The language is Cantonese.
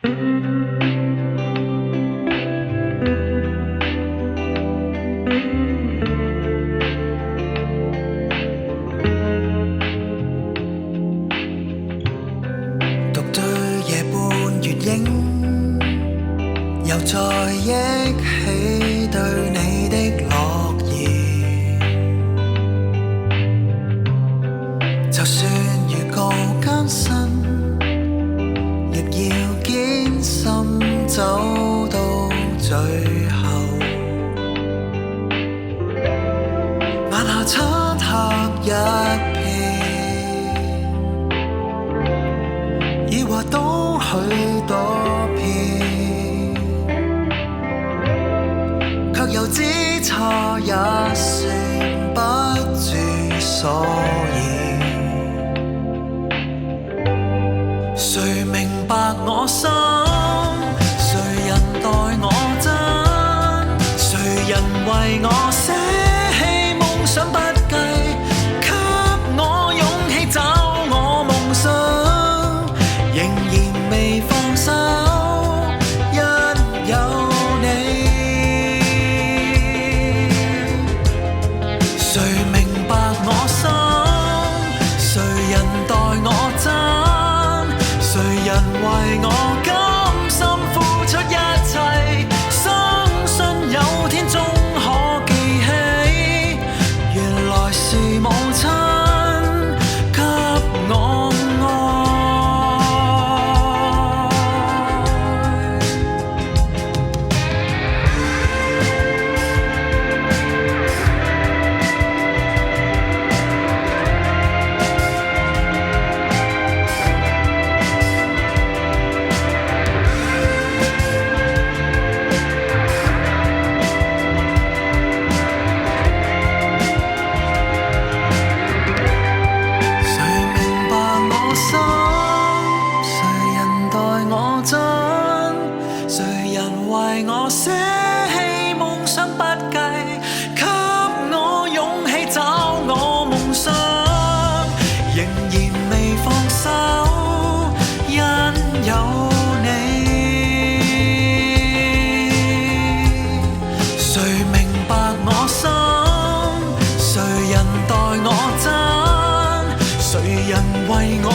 獨對夜半月影，又再憶起對你的諾言。就算預告艱辛，亦要堅心走到最後。晚下漆黑一片，已畫到許多遍，卻又只差一線不知所以。誰明白我心？誰人待我真？誰人為我捨棄夢想不計，給我勇氣找我夢想，仍然未放手，因有你。誰明白我心？誰人待我真？誰人為我甘心付出一切？相信有天終可記起，原來是母親給我愛。為我捨棄夢想不計，給我勇氣找我夢想，仍然未放手，因有你。誰明白我心？誰人待我真？誰人為我